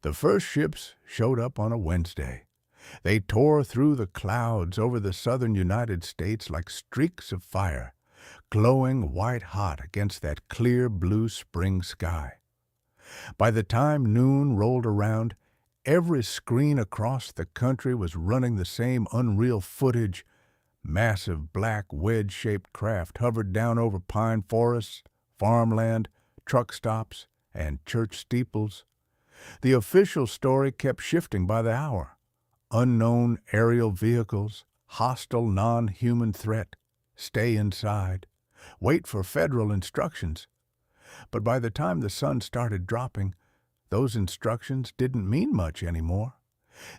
The first ships showed up on a Wednesday. They tore through the clouds over the southern United States like streaks of fire, glowing white-hot against that clear blue spring sky. By the time noon rolled around, every screen across the country was running the same unreal footage. Massive black wedge-shaped craft hovered down over pine forests, farmland, truck stops, and church steeples. The official story kept shifting by the hour. Unknown aerial vehicles, hostile non-human threat, stay inside, wait for federal instructions. But by the time the sun started dropping, those instructions didn't mean much anymore.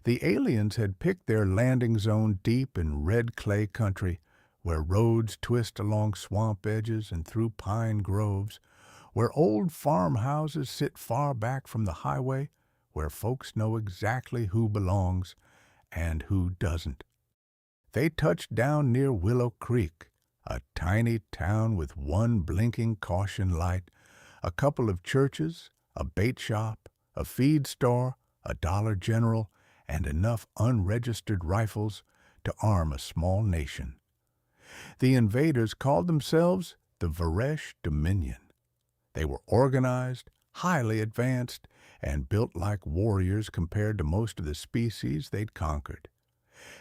The aliens had picked their landing zone deep in red clay country, where roads twist along swamp edges and through pine groves, where old farmhouses sit far back from the highway, where folks know exactly who belongs and who doesn't. They touched down near Willow Creek, a tiny town with one blinking caution light, a couple of churches, a bait shop, a feed store, a Dollar General, and enough unregistered rifles to arm a small nation. The invaders called themselves the Varesh Dominion. They were organized, highly advanced, and built like warriors compared to most of the species they'd conquered.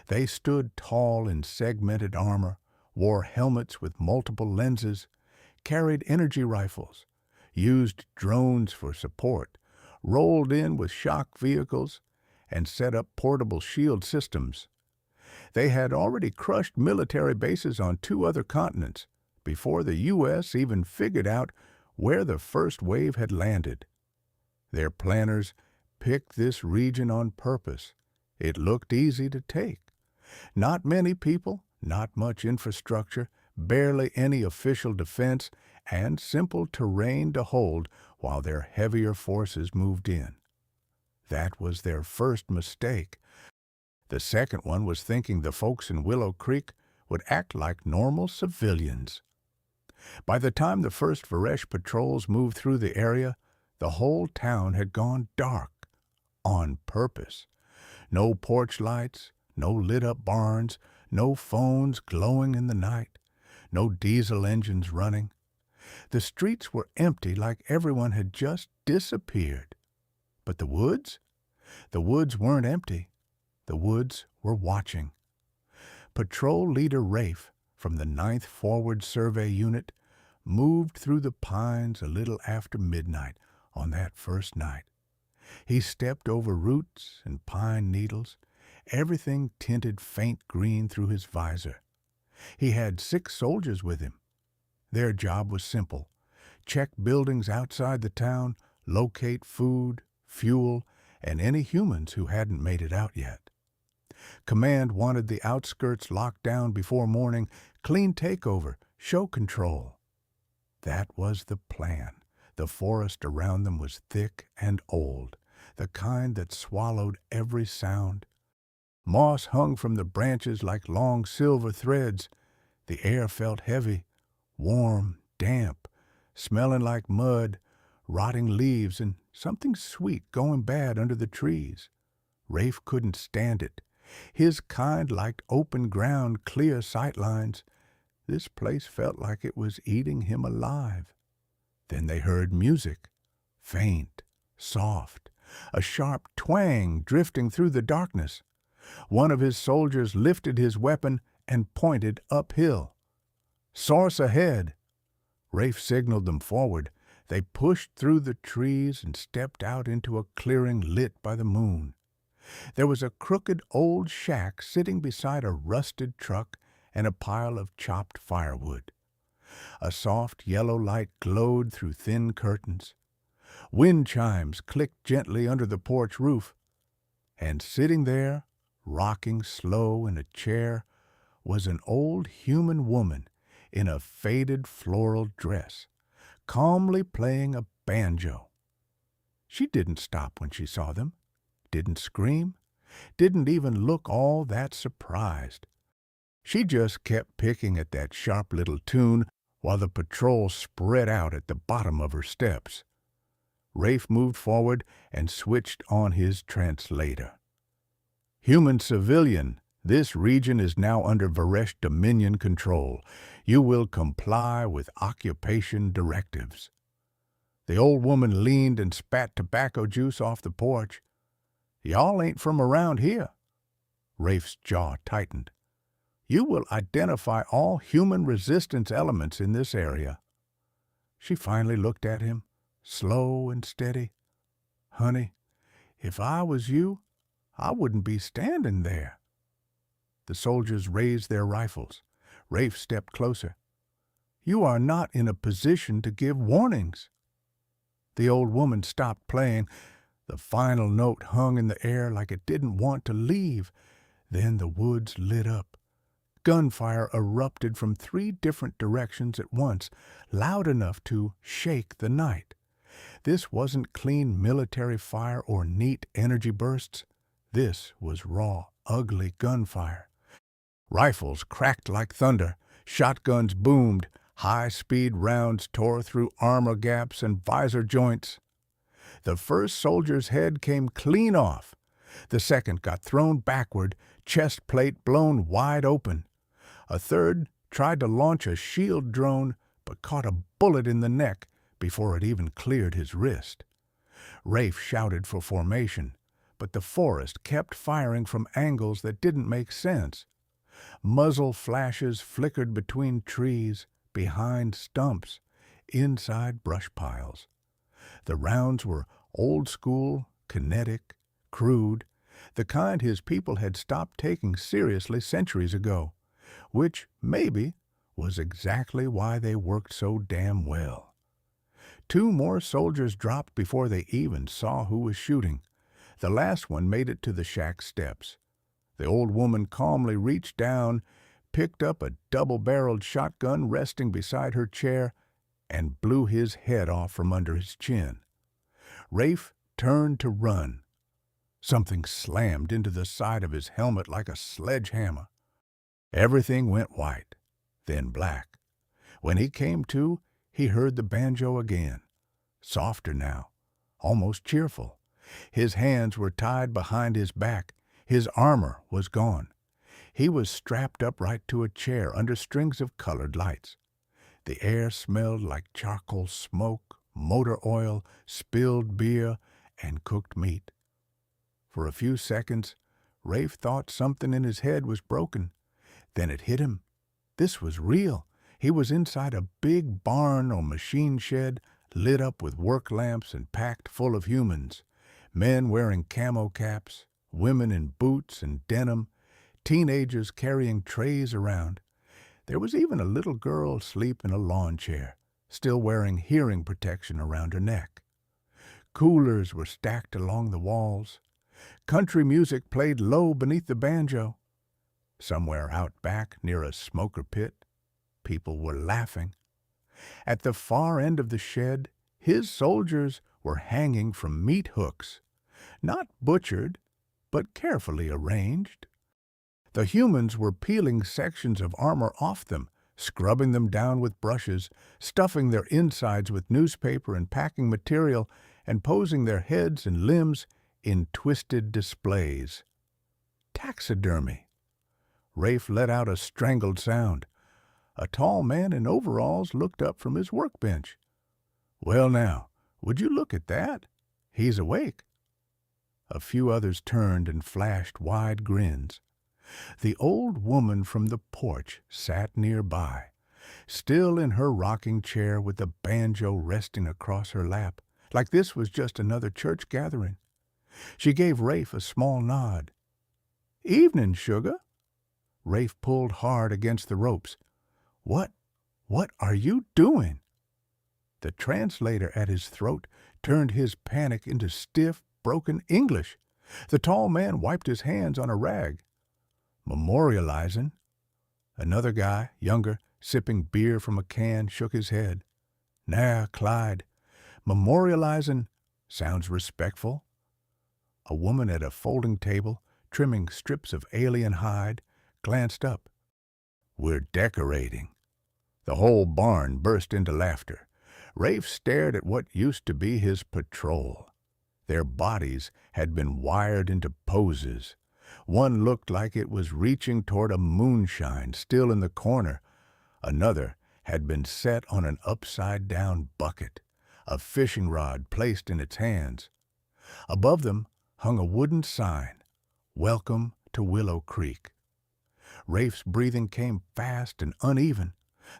They stood tall in segmented armor, wore helmets with multiple lenses, carried energy rifles, used drones for support, rolled in with shock vehicles, and set up portable shield systems. They had already crushed military bases on 2 other continents before the U.S. even figured out where the first wave had landed. Their planners picked this region on purpose. It looked easy to take. Not many people, not much infrastructure, barely any official defense, and simple terrain to hold while their heavier forces moved in. That was their first mistake. The second one was thinking the folks in Willow Creek would act like normal civilians. By the time the first Varesh patrols moved through the area, the whole town had gone dark, on purpose. No porch lights, no lit-up barns, no phones glowing in the night, no diesel engines running. The streets were empty like everyone had just disappeared. But the woods? The woods weren't empty. The woods were watching. Patrol Leader Rafe, from the 9th Forward Survey Unit, moved through the pines a little after midnight on that first night. He stepped over roots and pine needles, everything tinted faint green through his visor. He had 6 soldiers with him. Their job was simple: check buildings outside the town, locate food, fuel, and any humans who hadn't made it out yet. Command wanted the outskirts locked down before morning, clean takeover, show control. That was the plan. The forest around them was thick and old, the kind that swallowed every sound. Moss hung from the branches like long silver threads. The air felt heavy, warm, damp, smelling like mud, rotting leaves, and something sweet going bad under the trees. Rafe couldn't stand it. His kind liked open ground, clear sightlines. This place felt like it was eating him alive. Then they heard music, faint, soft, a sharp twang drifting through the darkness. One of his soldiers lifted his weapon and pointed uphill. "Source ahead!" Rafe signaled them forward. They pushed through the trees and stepped out into a clearing lit by the moon. There was a crooked old shack sitting beside a rusted truck and a pile of chopped firewood. A soft yellow light glowed through thin curtains. Wind chimes clicked gently under the porch roof. And sitting there, rocking slow in a chair, was an old human woman in a faded floral dress, calmly playing a banjo. She didn't stop when she saw them, didn't scream, didn't even look all that surprised. She just kept picking at that sharp little tune while the patrol spread out at the bottom of her steps. Rafe moved forward and switched on his translator. Human civilian, this region is now under Varesh Dominion control. You will comply with occupation directives. The old woman leaned and spat tobacco juice off the porch. Y'all ain't from around here. Rafe's jaw tightened. You will identify all human resistance elements in this area. She finally looked at him, slow and steady. Honey, if I was you, I wouldn't be standing there. The soldiers raised their rifles. Rafe stepped closer. You are not in a position to give warnings. The old woman stopped playing. The final note hung in the air like it didn't want to leave. Then the woods lit up. Gunfire erupted from 3 different directions at once, loud enough to shake the night. This wasn't clean military fire or neat energy bursts. This was raw, ugly gunfire. Rifles cracked like thunder. Shotguns boomed. High-speed rounds tore through armor gaps and visor joints. The first soldier's head came clean off. The second got thrown backward, chest plate blown wide open. A third tried to launch a shield drone, but caught a bullet in the neck before it even cleared his wrist. Rafe shouted for formation, but the forest kept firing from angles that didn't make sense. Muzzle flashes flickered between trees, behind stumps, inside brush piles. The rounds were old-school, kinetic, crude, the kind his people had stopped taking seriously centuries ago, which, maybe, was exactly why they worked so damn well. 2 more soldiers dropped before they even saw who was shooting. The last one made it to the shack steps. The old woman calmly reached down, picked up a double-barreled shotgun resting beside her chair, and blew his head off from under his chin. Rafe turned to run. Something slammed into the side of his helmet like a sledgehammer. Everything went white, then black. When he came to, he heard the banjo again, softer now, almost cheerful. His hands were tied behind his back. His armor was gone. He was strapped upright to a chair under strings of colored lights. The air smelled like charcoal smoke, motor oil, spilled beer, and cooked meat. For a few seconds, Rafe thought something in his head was broken. Then it hit him. This was real. He was inside a big barn or machine shed, lit up with work lamps and packed full of humans. Men wearing camo caps, women in boots and denim, teenagers carrying trays around. There was even a little girl asleep in a lawn chair, still wearing hearing protection around her neck. Coolers were stacked along the walls. Country music played low beneath the banjo. Somewhere out back, near a smoker pit, people were laughing. At the far end of the shed, his soldiers were hanging from meat hooks, not butchered, but carefully arranged. The humans were peeling sections of armor off them, scrubbing them down with brushes, stuffing their insides with newspaper and packing material, and posing their heads and limbs in twisted displays. Taxidermy. Rafe let out a strangled sound. A tall man in overalls looked up from his workbench. "Well now, would you look at that? He's awake." A few others turned and flashed wide grins. The old woman from the porch sat nearby, still in her rocking chair with the banjo resting across her lap, like this was just another church gathering. She gave Rafe a small nod. "Evening, sugar." Rafe pulled hard against the ropes. What are you doing?" The translator at his throat turned his panic into stiff, broken English. The tall man wiped his hands on a rag. "Memorializing." Another guy, younger, sipping beer from a can, shook his head. "Nah, Clyde. Memorializing sounds respectful." A woman at a folding table, trimming strips of alien hide, glanced up. "We're decorating." The whole barn burst into laughter. Rafe stared at what used to be his patrol. Their bodies had been wired into poses. One looked like it was reaching toward a moonshine still in the corner. Another had been set on an upside-down bucket, a fishing rod placed in its hands. Above them hung a wooden sign, "Welcome to Willow Creek." Rafe's breathing came fast and uneven.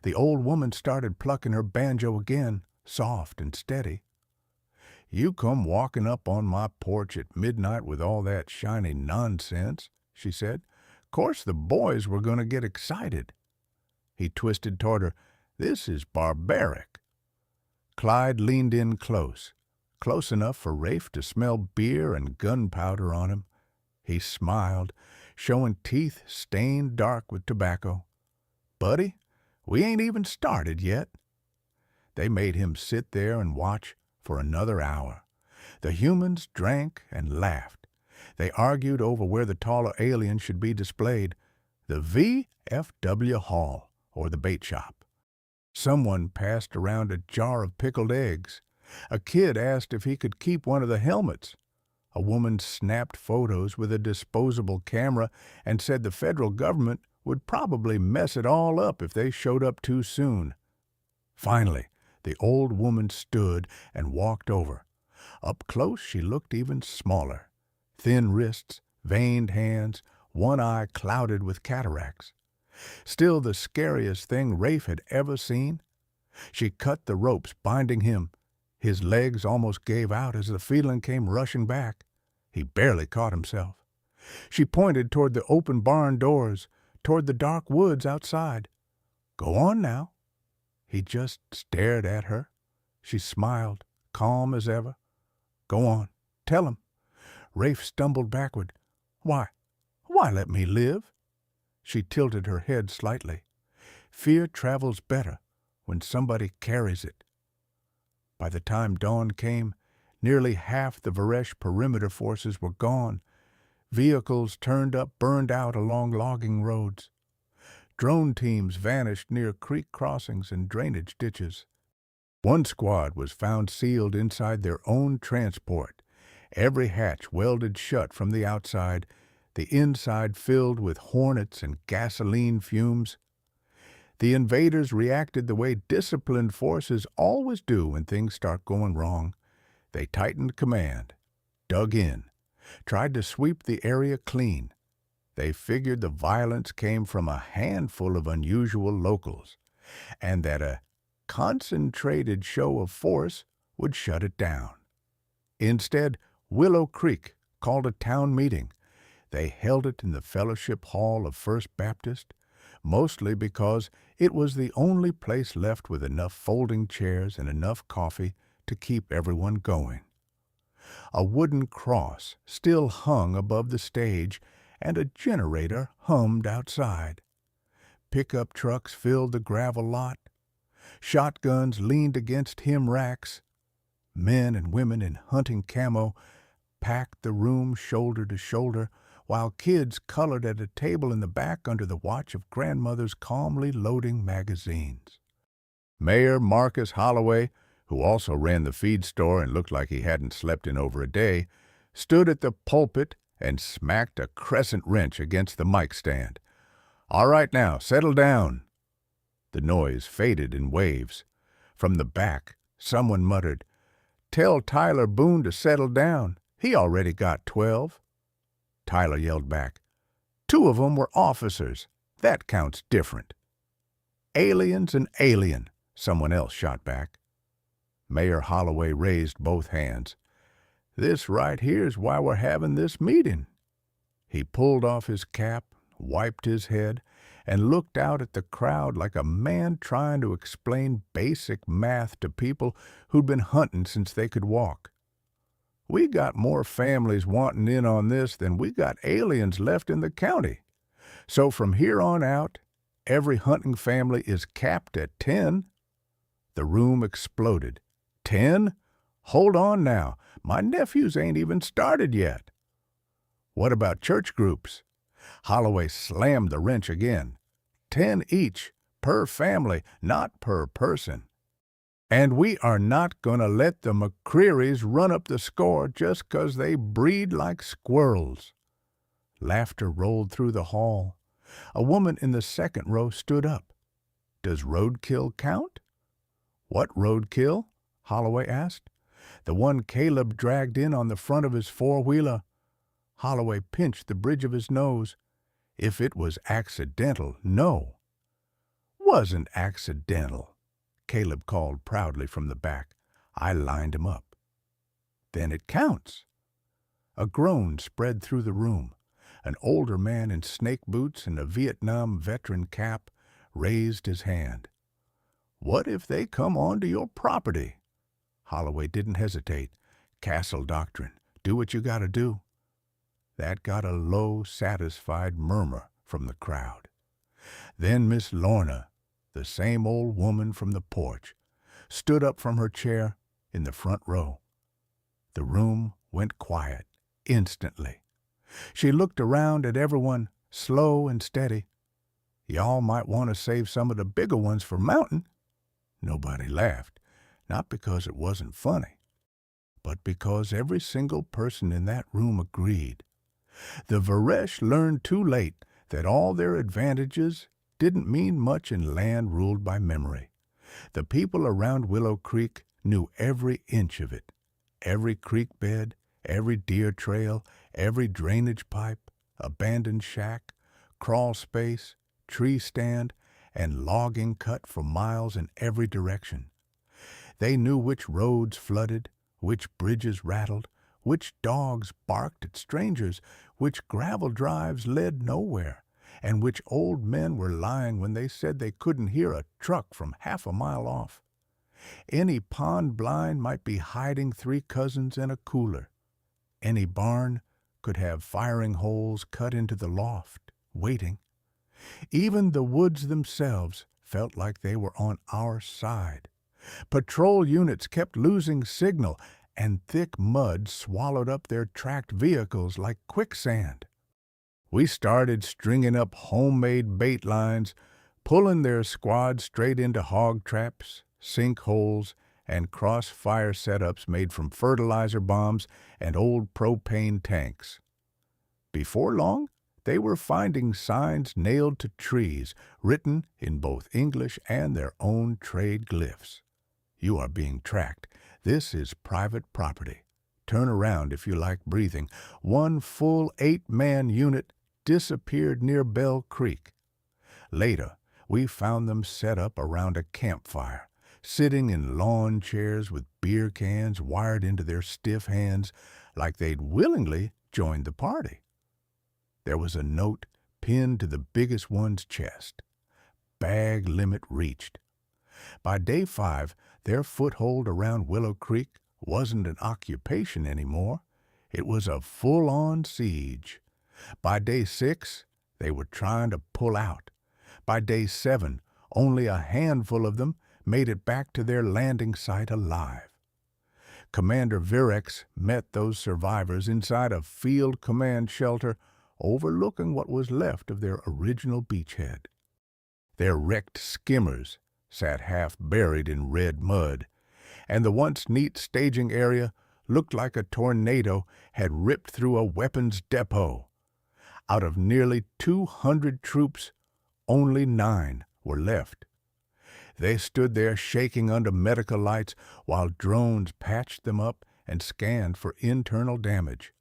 The old woman started plucking her banjo again, soft and steady. "You come walking up on my porch at midnight with all that shiny nonsense," she said. "Course the boys were going to get excited." He twisted toward her. "This is barbaric." Clyde leaned in close enough for Rafe to smell beer and gunpowder on him. He smiled, showing teeth stained dark with tobacco. "Buddy, we ain't even started yet." They made him sit there and watch for another hour. The humans drank and laughed. They argued over where the taller alien should be displayed, the VFW Hall or the bait shop. Someone passed around a jar of pickled eggs. A kid asked if he could keep one of the helmets. A woman snapped photos with a disposable camera and said the federal government would probably mess it all up if they showed up too soon. Finally, the old woman stood and walked over. Up close she looked even smaller. Thin wrists, veined hands, one eye clouded with cataracts. Still the scariest thing Rafe had ever seen. She cut the ropes binding him. His legs almost gave out as the feeling came rushing back. He barely caught himself. She pointed toward the open barn doors, toward the dark woods outside. "Go on now." He just stared at her. She smiled, calm as ever. "Go on. Tell him." Rafe stumbled backward. Why let me live?" She tilted her head slightly. "Fear travels better when somebody carries it." By the time dawn came, nearly half the Varesh perimeter forces were gone. Vehicles turned up, burned out along logging roads. Drone teams vanished near creek crossings and drainage ditches. One squad was found sealed inside their own transport, every hatch welded shut from the outside, the inside filled with hornets and gasoline fumes. The invaders reacted the way disciplined forces always do when things start going wrong. They tightened command, dug in, tried to sweep the area clean. They figured the violence came from a handful of unusual locals, and that a concentrated show of force would shut it down. Instead, Willow Creek called a town meeting. They held it in the Fellowship Hall of First Baptist, mostly because it was the only place left with enough folding chairs and enough coffee to keep everyone going. A wooden cross still hung above the stage, and a generator hummed outside. Pickup trucks filled the gravel lot. Shotguns leaned against hem racks. Men and women in hunting camo packed the room shoulder to shoulder, while kids colored at a table in the back under the watch of grandmothers calmly loading magazines. Mayor Marcus Holloway, who also ran the feed store and looked like he hadn't slept in over a day, stood at the pulpit and smacked a crescent wrench against the mic stand. "All right now, settle down." The noise faded in waves. From the back, someone muttered, "Tell Tyler Boone to settle down. He already got 12. Tyler yelled back, "2 of them were officers. That counts different." "Alien's an alien," someone else shot back. Mayor Holloway raised both hands. "This right here's why we're having this meeting." He pulled off his cap, wiped his head, and looked out at the crowd like a man trying to explain basic math to people who'd been hunting since they could walk. "We got more families wanting in on this than we got aliens left in the county. So from here on out, every hunting family is capped at 10. The room exploded. 10? Hold on now. My nephews ain't even started yet. What about church groups? Holloway slammed the wrench again. 10 each, per family, not per person. And we are not going to let the McCrearys run up the score just 'cause they breed like squirrels." Laughter rolled through the hall. A woman in the second row stood up. "Does roadkill count?" "What roadkill?" Holloway asked. "The one Caleb dragged in on the front of his four-wheeler." Holloway pinched the bridge of his nose. "If it was accidental, no." "Wasn't accidental," Caleb called proudly from the back. "I lined him up." "Then it counts." A groan spread through the room. An older man in snake boots and a Vietnam veteran cap raised his hand. "What if they come onto your property?" Holloway didn't hesitate. "Castle doctrine. Do what you gotta do." That got a low, satisfied murmur from the crowd. Then Miss Lorna, the same old woman from the porch, stood up from her chair in the front row. The room went quiet instantly. She looked around at everyone, slow and steady. "Y'all might want to save some of the bigger ones for mountain." Nobody laughed, not because it wasn't funny, but because every single person in that room agreed. The Varesh learned too late that all their advantages didn't mean much in land ruled by memory. The people around Willow Creek knew every inch of it, every creek bed, every deer trail, every drainage pipe, abandoned shack, crawl space, tree stand, and logging cut for miles in every direction. They knew which roads flooded, which bridges rattled, which dogs barked at strangers, which gravel drives led nowhere, and which old men were lying when they said they couldn't hear a truck from half a mile off. Any pond blind might be hiding three cousins in a cooler. Any barn could have firing holes cut into the loft, waiting. Even the woods themselves felt like they were on our side. Patrol units kept losing signal, and thick mud swallowed up their tracked vehicles like quicksand. We started stringing up homemade bait lines, pulling their squad straight into hog traps, sinkholes, and crossfire setups made from fertilizer bombs and old propane tanks. Before long, they were finding signs nailed to trees, written in both English and their own trade glyphs. "You are being tracked. This is private property. Turn around if you like breathing." One full 8-man unit disappeared near Bell Creek. Later, we found them set up around a campfire, sitting in lawn chairs with beer cans wired into their stiff hands like they'd willingly joined the party. There was a note pinned to the biggest one's chest. Bag limit reached. By day 5, their foothold around Willow Creek wasn't an occupation anymore. It was a full-on siege. By day 6, they were trying to pull out. By day 7, only a handful of them made it back to their landing site alive. Commander Virex met those survivors inside a field command shelter overlooking what was left of their original beachhead. Their wrecked skimmers sat half buried in red mud, and the once neat staging area looked like a tornado had ripped through a weapons depot. Out of nearly 200 troops, only 9 were left. They stood there shaking under medical lights while drones patched them up and scanned for internal damage.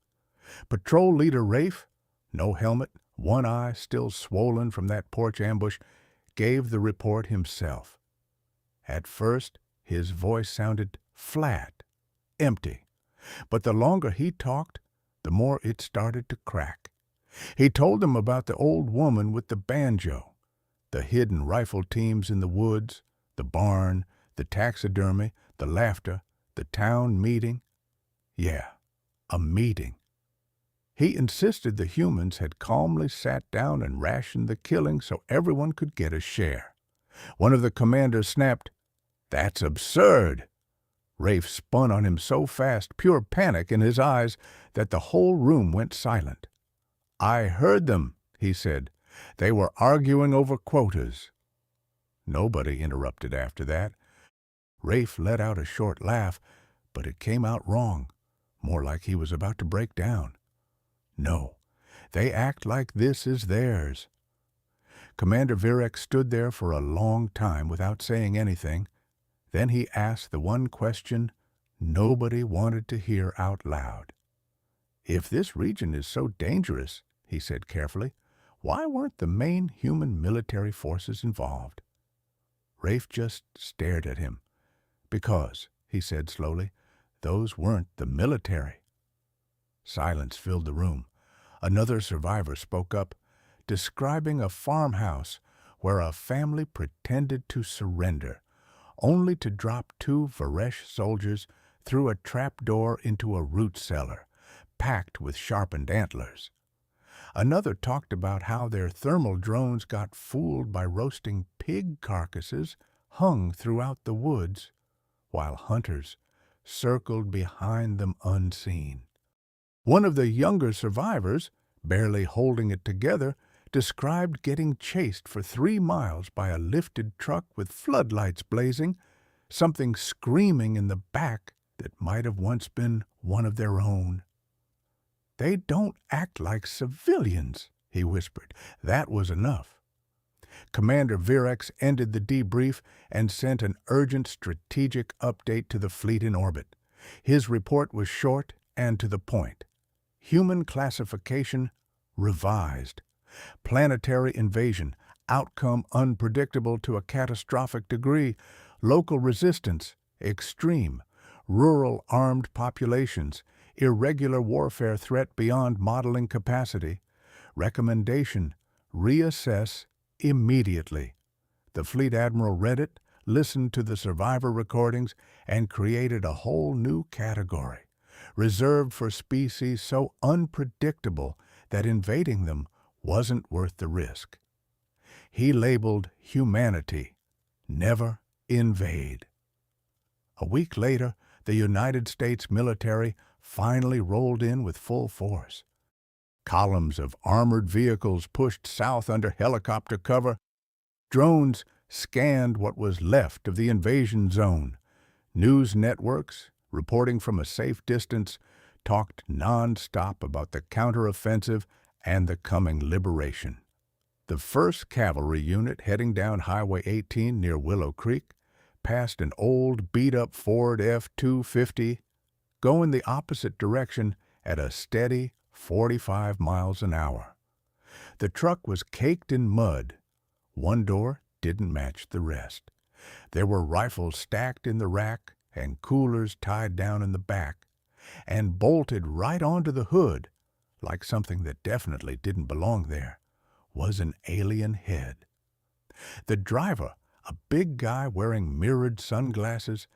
Patrol leader Rafe, no helmet, one eye still swollen from that porch ambush, gave the report himself. At first, his voice sounded flat, empty, but the longer he talked, the more it started to crack. He told them about the old woman with the banjo, the hidden rifle teams in the woods, the barn, the taxidermy, the laughter, the town meeting. Yeah, a meeting. He insisted the humans had calmly sat down and rationed the killing so everyone could get a share. One of the commanders snapped, "That's absurd!" Rafe spun on him so fast, pure panic in his eyes, that the whole room went silent. "I heard them," he said. "They were arguing over quotas." Nobody interrupted after that. Rafe let out a short laugh, but it came out wrong, more like he was about to break down. No, they act like this is theirs. Commander Virex stood there for a long time without saying anything. Then he asked the one question nobody wanted to hear out loud. "If this region is so dangerous," he said carefully, "why weren't the main human military forces involved?" Rafe just stared at him. "Because," he said slowly, "those weren't the military." Silence filled the room. Another survivor spoke up, describing a farmhouse where a family pretended to surrender, only to drop 2 Varesh soldiers through a trapdoor into a root cellar, packed with sharpened antlers. Another talked about how their thermal drones got fooled by roasting pig carcasses hung throughout the woods, while hunters circled behind them unseen. One of the younger survivors, barely holding it together, described getting chased for 3 miles by a lifted truck with floodlights blazing, something screaming in the back that might have once been one of their own. "They don't act like civilians," he whispered. That was enough. Commander Virex ended the debrief and sent an urgent strategic update to the fleet in orbit. His report was short and to the point. Human classification revised. Planetary invasion, outcome unpredictable to a catastrophic degree, local resistance, extreme, rural armed populations, irregular warfare threat beyond modeling capacity. Recommendation, reassess immediately. The fleet admiral read it, listened to the survivor recordings, and created a whole new category, reserved for species so unpredictable that invading them wasn't worth the risk. He labeled humanity, never invade. A week later, the United States military finally rolled in with full force. Columns of armored vehicles pushed south under helicopter cover. Drones scanned what was left of the invasion zone. News networks, reporting from a safe distance, talked non-stop about the counteroffensive and the coming liberation. The 1st Cavalry Unit heading down Highway 18 near Willow Creek passed an old beat-up Ford F-250, going the opposite direction at a steady 45 miles an hour. The truck was caked in mud. One door didn't match the rest. There were rifles stacked in the rack and coolers tied down in the back, and bolted right onto the hood, like something that definitely didn't belong there, was an alien head. The driver, a big guy wearing mirrored sunglasses,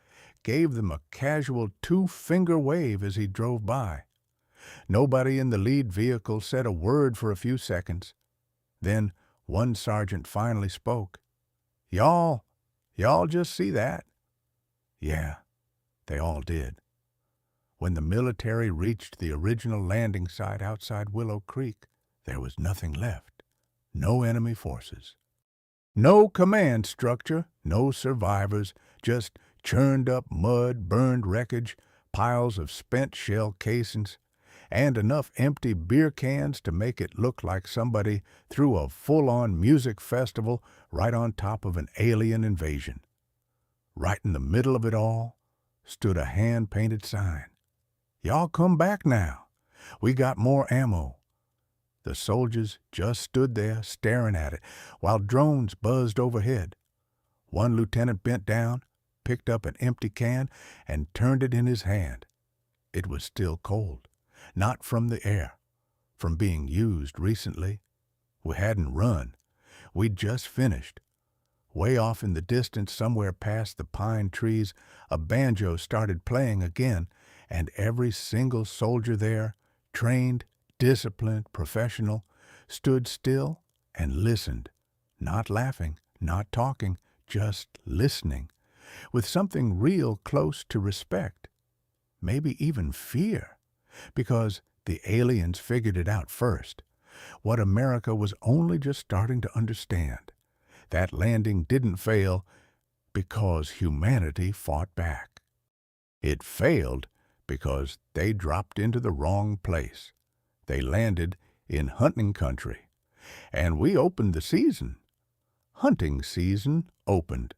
gave them a casual 2-finger wave as he drove by. Nobody in the lead vehicle said a word for a few seconds. Then one sergeant finally spoke. Y'all just see that?" Yeah, they all did. When the military reached the original landing site outside Willow Creek, there was nothing left. No enemy forces. No command structure, no survivors, just churned up mud, burned wreckage, piles of spent shell casings, and enough empty beer cans to make it look like somebody threw a full-on music festival right on top of an alien invasion. Right in the middle of it all stood a hand-painted sign. "Y'all come back now. We got more ammo." The soldiers just stood there staring at it while drones buzzed overhead. One lieutenant bent down, picked up an empty can, and turned it in his hand. It was still cold, not from the air, from being used recently. We hadn't run. We'd just finished. Way off in the distance, somewhere past the pine trees, a banjo started playing again, and every single soldier there, trained, disciplined, professional, stood still and listened, not laughing, not talking, just listening, with something real close to respect, maybe even fear, because the aliens figured it out first, what America was only just starting to understand. That landing didn't fail because humanity fought back. It failed because they dropped into the wrong place. They landed in hunting country, and we opened the season. Hunting season opened.